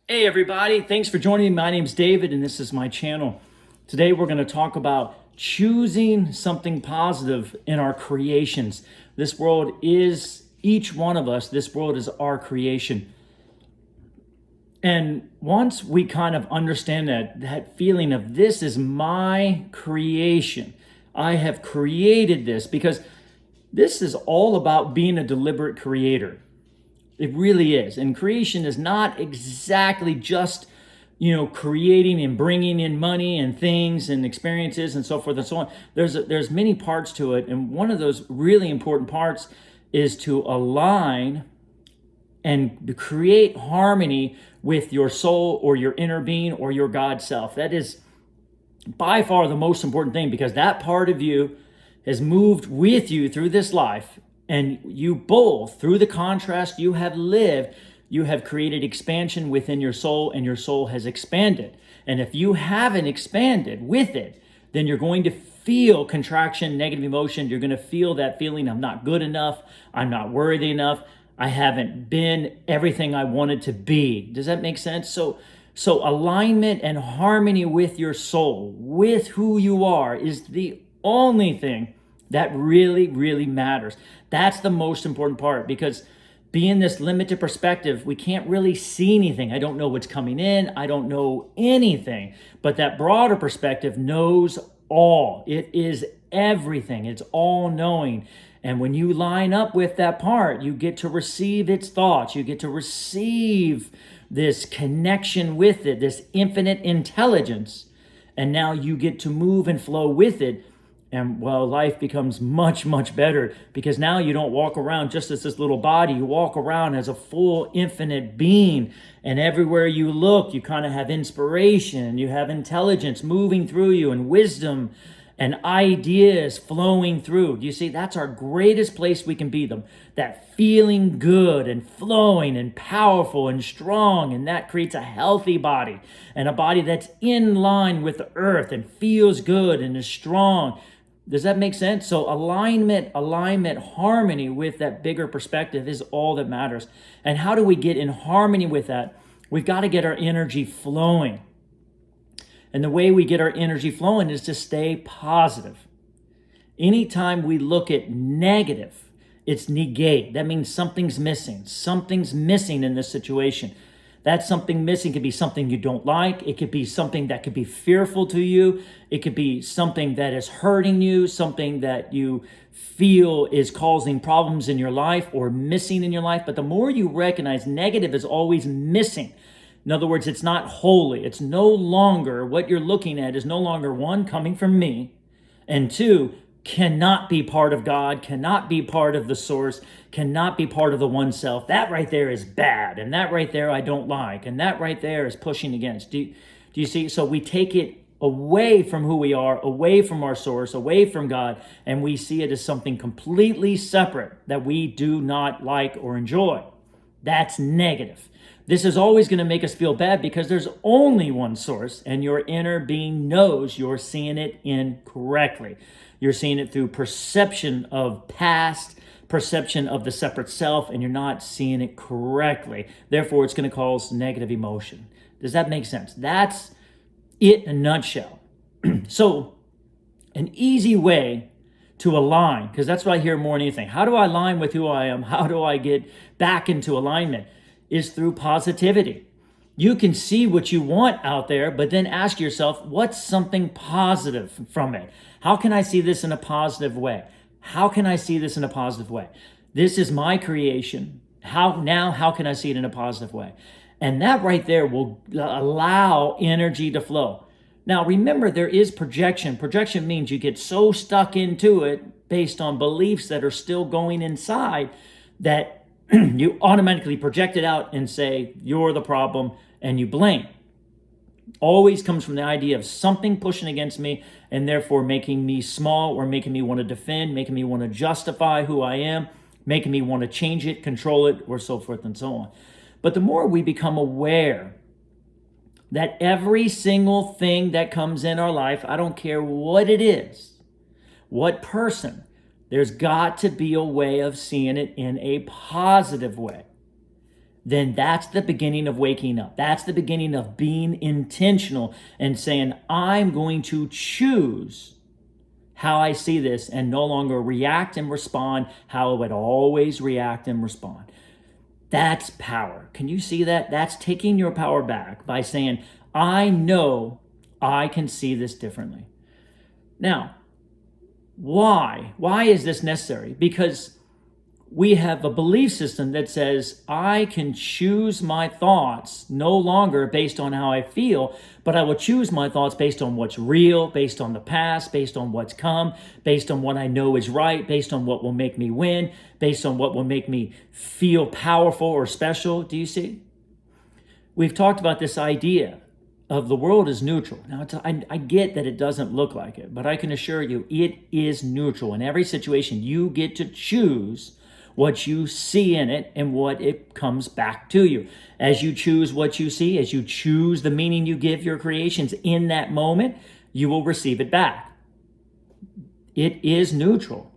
Hey everybody, thanks for joining me. My name's David and this is my channel. Today we're going to talk about choosing something positive in our creations. This world is each one of us. This world is our creation. And once we kind of understand that feeling of this is my creation, I have created this, because this is all about being a deliberate creator. It really is. And creation is not exactly just, creating and bringing in money and things and experiences and so forth and so on. There's many parts to it. And one of those really important parts is to align and create harmony with your soul or your inner being or your God self. That is by far the most important thing, because that part of you has moved with you through this life, and you both, through the contrast you have lived, you have created expansion within your soul, and your soul has expanded. And if you haven't expanded with it, then you're going to feel contraction, negative emotion. You're going to feel that feeling, I'm not good enough, I'm not worthy enough, I haven't been everything I wanted to be. Does that make sense? So alignment and harmony with your soul, with who you are, is the only thing that really, really matters. That's the most important part, because being this limited perspective, we can't really see anything. I don't know what's coming in. I don't know anything. But that broader perspective knows all. It is everything. It's all knowing. And when you line up with that part, you get to receive its thoughts. You get to receive this connection with it, this infinite intelligence. And now you get to move and flow with it. And well, life becomes much, much better, because now you don't walk around just as this little body. You walk around as a full, infinite being. And everywhere you look, you kind of have inspiration. You have intelligence moving through you, and wisdom and ideas flowing through. You see, that's our greatest place we can be them. That feeling good and flowing and powerful and strong. And that creates a healthy body, and a body that's in line with the earth and feels good and is strong. Does that make sense? So alignment, harmony with that bigger perspective is all that matters. And how do we get in harmony with that? We've got to get our energy flowing. And the way we get our energy flowing is to stay positive. Anytime we look at negative, it's negate. That means something's missing. Something's missing in this situation. That something missing could be something you don't like. It could be something that could be fearful to you. It could be something that is hurting you, something that you feel is causing problems in your life or missing in your life. But the more you recognize negative is always missing. In other words, it's not holy. It's no longer, what you're looking at is no longer, one, coming from me, and two, cannot be part of God, cannot be part of the source, cannot be part of the one self. That right there is bad. And that right there I don't like. And that right there is pushing against. Do you see? So we take it away from who we are, away from our source, away from God, and we see it as something completely separate that we do not like or enjoy. That's negative. This is always going to make us feel bad, because there's only one source, and your inner being knows you're seeing it incorrectly. You're seeing it through perception of past, perception of the separate self, and you're not seeing it correctly. Therefore, it's going to cause negative emotion. Does that make sense? That's it in a nutshell. So, an easy way to align, because that's what I hear more than anything. How do I align with who I am? How do I get back into alignment? Is through positivity. You can see what you want out there, but then ask yourself, what's something positive from it? How can I see this in a positive way? How can I see this in a positive way? This is my creation. How can I see it in a positive way? And that right there will allow energy to flow. Now, remember, there is projection. Projection means you get so stuck into it based on beliefs that are still going inside that you automatically project it out and say, you're the problem, and you blame. Always comes from the idea of something pushing against me and therefore making me small, or making me want to defend, making me want to justify who I am, making me want to change it, control it, or so forth and so on. But the more we become aware that every single thing that comes in our life, I don't care what it is, what person, there's got to be a way of seeing it in a positive way. then that's the beginning of waking up. That's the beginning of being intentional and saying, I'm going to choose how I see this and no longer react and respond how I would always react and respond. That's power. Can you see that? That's taking your power back by saying, I know I can see this differently. Now, why? Why is this necessary? Because we have a belief system that says I can choose my thoughts no longer based on how I feel, but I will choose my thoughts based on what's real, based on the past, based on what's come, based on what I know is right, based on what will make me win, based on what will make me feel powerful or special. Do you see? We've talked about this idea of the world is neutral. Now, I get that it doesn't look like it, but I can assure you it is neutral. In every situation, you get to choose what you see in it and what it comes back to you. As you choose what you see, as you choose the meaning you give your creations in that moment, you will receive it back. It is neutral.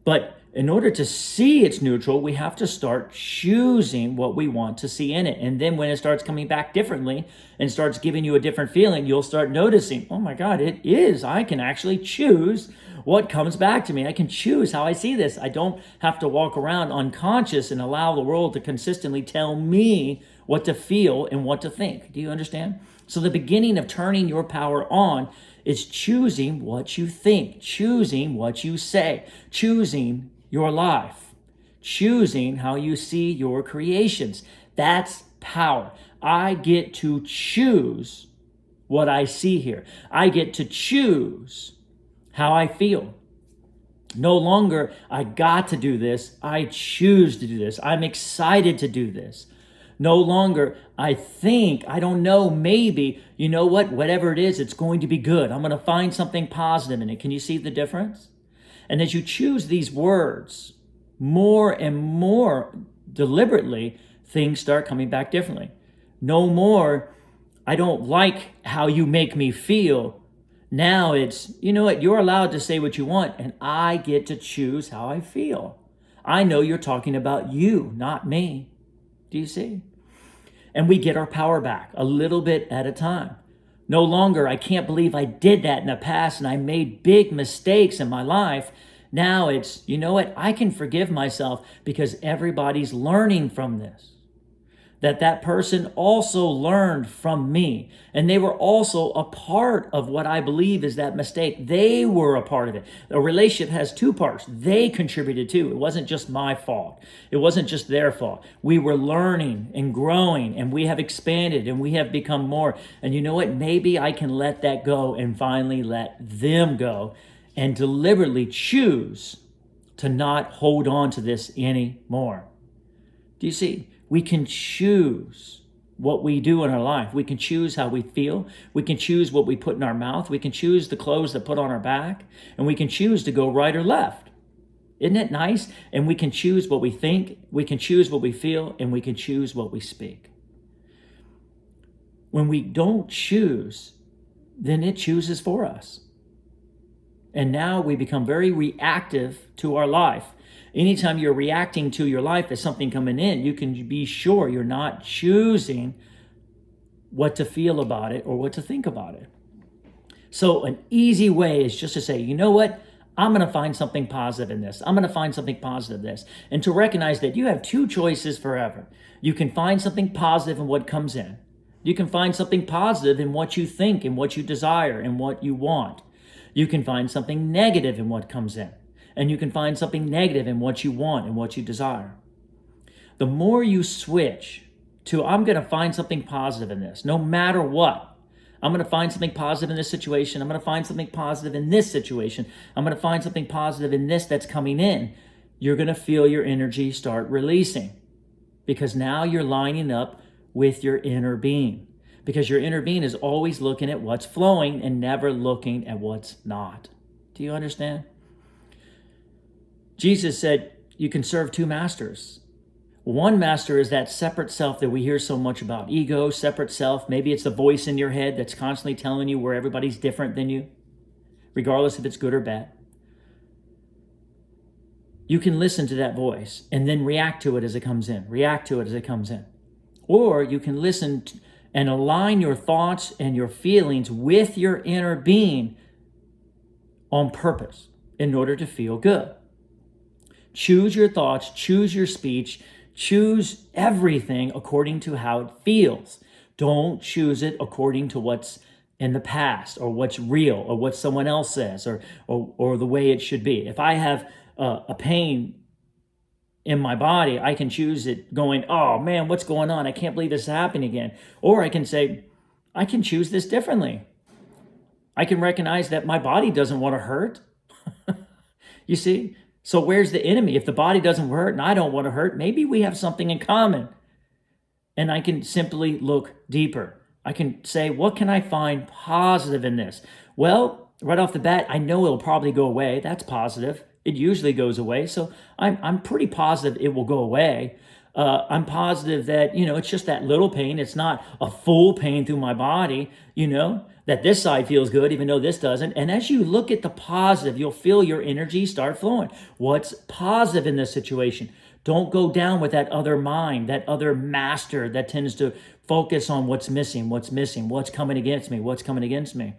But in order to see it's neutral, we have to start choosing what we want to see in it. And then when it starts coming back differently and starts giving you a different feeling, you'll start noticing, oh my God, it is. I can actually choose what comes back to me. I can choose how I see this. I don't have to walk around unconscious and allow the world to consistently tell me what to feel and what to think. Do you understand? So the beginning of turning your power on is choosing what you think, choosing what you say, choosing your life, choosing how you see your creations. That's power. I get to choose what I see here. I get to choose how I feel. No longer, I got to do this. I choose to do this. I'm excited to do this. No longer, I think, I don't know, maybe, you know what, whatever it is, it's going to be good. I'm going to find something positive in it. Can you see the difference? And as you choose these words more and more deliberately, things start coming back differently. No more, I don't like how you make me feel. Now it's, you know what, you're allowed to say what you want, and I get to choose how I feel. I know you're talking about you, not me. Do you see? And we get our power back a little bit at a time. No longer, I can't believe I did that in the past and I made big mistakes in my life. Now it's, you know what, I can forgive myself because everybody's learning from this. That person also learned from me, and they were also a part of what I believe is that mistake. They were a part of it. A relationship has two parts. They contributed too. It wasn't just my fault. It wasn't just their fault. We were learning and growing, and we have expanded, and we have become more. And you know what? Maybe I can let that go and finally let them go and deliberately choose to not hold on to this anymore. Do you see? We can choose what we do in our life. We can choose how we feel. We can choose what we put in our mouth. We can choose the clothes that put on our back. And we can choose to go right or left. Isn't it nice? And we can choose what we think. We can choose what we feel. And we can choose what we speak. When we don't choose, then it chooses for us. And now we become very reactive to our life. Anytime you're reacting to your life as something coming in, you can be sure you're not choosing what to feel about it or what to think about it. So an easy way is just to say, you know what? I'm going to find something positive in this. I'm going to find something positive in this. And to recognize that you have two choices forever. You can find something positive in what comes in. You can find something positive in what you think and what you desire and what you want. You can find something negative in what comes in. And you can find something negative in what you want and what you desire. The more you switch to, I'm going to find something positive in this, no matter what. I'm going to find something positive in this situation. I'm going to find something positive in this situation. I'm going to find something positive in this that's coming in. You're going to feel your energy start releasing because now you're lining up with your inner being. Because your inner being is always looking at what's flowing and never looking at what's not. Do you understand? Jesus said you can serve two masters. One master is that separate self that we hear so much about. Ego, separate self. Maybe it's the voice in your head that's constantly telling you where everybody's different than you, regardless if it's good or bad. You can listen to that voice and then react to it as it comes in. React to it as it comes in. or you can listen and align your thoughts and your feelings with your inner being on purpose in order to feel good. Choose your thoughts, choose your speech, choose everything according to how it feels. Don't choose it according to what's in the past or what's real or what someone else says or the way it should be. If I have a pain in my body, I can choose it going, oh man, what's going on? I can't believe this is happening again. Or I can say, I can choose this differently. I can recognize that my body doesn't want to hurt. You see? So where's the enemy? If the body doesn't hurt and I don't want to hurt, maybe we have something in common. And I can simply look deeper. I can say, what can I find positive in this? Well, right off the bat, I know it'll probably go away. That's positive. It usually goes away. So I'm pretty positive it will go away. I'm positive that, it's just that little pain. It's not a full pain through my body, that this side feels good, even though this doesn't. And as you look at the positive, you'll feel your energy start flowing. What's positive in this situation? Don't go down with that other mind, that other master that tends to focus on what's missing, what's coming against me.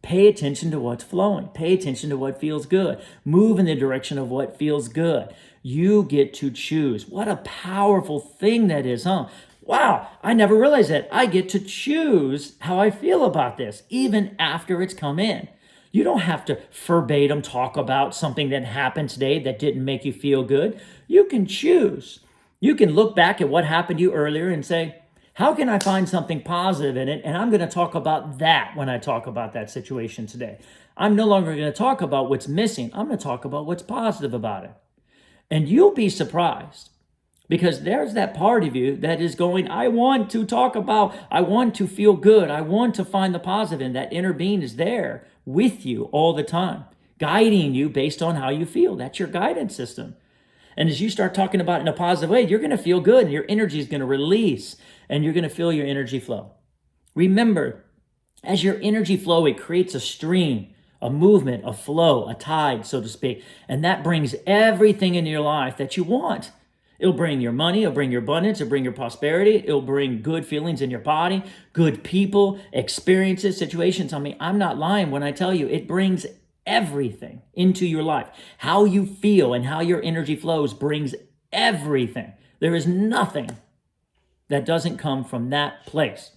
Pay attention to what's flowing. Pay attention to what feels good. Move in the direction of what feels good. You get to choose. What a powerful thing that is, huh? Wow, I never realized that. I get to choose how I feel about this, even after it's come in. You don't have to verbatim talk about something that happened today that didn't make you feel good. You can choose. You can look back at what happened to you earlier and say, how can I find something positive in it? And I'm going to talk about that when I talk about that situation today. I'm no longer going to talk about what's missing. I'm going to talk about what's positive about it. And you'll be surprised because there's that part of you that is going, I want to talk about, I want to feel good. I want to find the positive. And that inner being is there with you all the time, guiding you based on how you feel. That's your guidance system. And as you start talking about it in a positive way, you're going to feel good and your energy is going to release and you're going to feel your energy flow. Remember, as your energy flow, it creates a stream, a movement, a flow, a tide, so to speak. And that brings everything in your life that you want. It'll bring your money, it'll bring your abundance, it'll bring your prosperity, it'll bring good feelings in your body, good people, experiences, situations. I mean, I'm not lying when I tell you it brings everything into your life. How you feel and how your energy flows brings everything. There is nothing that doesn't come from that place.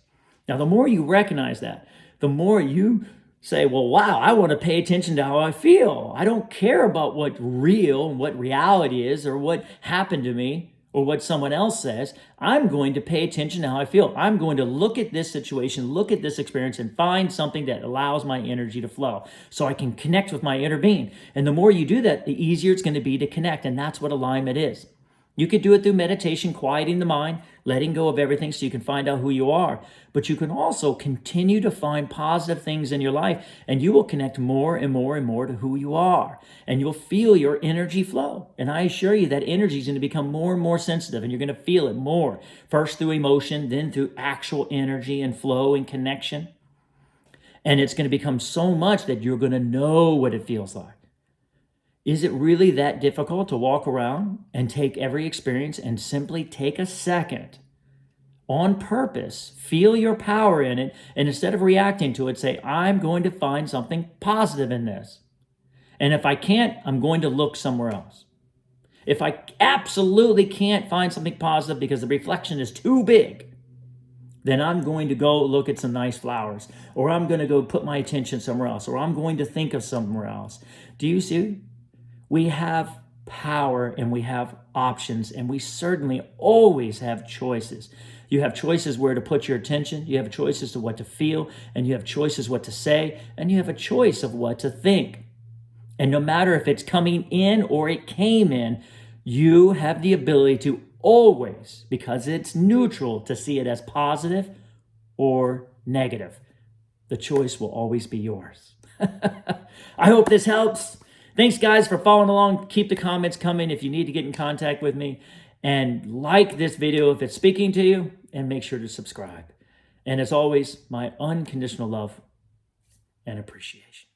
Now, the more you recognize that, the more you say, well, wow, I want to pay attention to how I feel. I don't care about what real and what reality is or what happened to me or what someone else says. I'm going to pay attention to how I feel. I'm going to look at this situation, look at this experience and find something that allows my energy to flow so I can connect with my inner being. And the more you do that, the easier it's going to be to connect. And that's what alignment is. You could do it through meditation, quieting the mind, letting go of everything so you can find out who you are. But you can also continue to find positive things in your life, and you will connect more and more and more to who you are. And you'll feel your energy flow. And I assure you that energy is going to become more and more sensitive, and you're going to feel it more. First through emotion, then through actual energy and flow and connection. And it's going to become so much that you're going to know what it feels like. Is it really that difficult to walk around and take every experience and simply take a second on purpose, feel your power in it, and instead of reacting to it, say, I'm going to find something positive in this. And if I can't, I'm going to look somewhere else. If I absolutely can't find something positive because the reflection is too big, then I'm going to go look at some nice flowers, or I'm going to go put my attention somewhere else, or I'm going to think of somewhere else. Do you see? We have power and we have options, and we certainly always have choices. You have choices where to put your attention, you have choices to what to feel, and you have choices what to say, and you have a choice of what to think. And no matter if it's coming in or it came in, you have the ability to always, because it's neutral, to see it as positive or negative. The choice will always be yours. I hope this helps. Thanks, guys, for following along. Keep the comments coming if you need to get in contact with me. And like this video if it's speaking to you, and make sure to subscribe. And as always, my unconditional love and appreciation.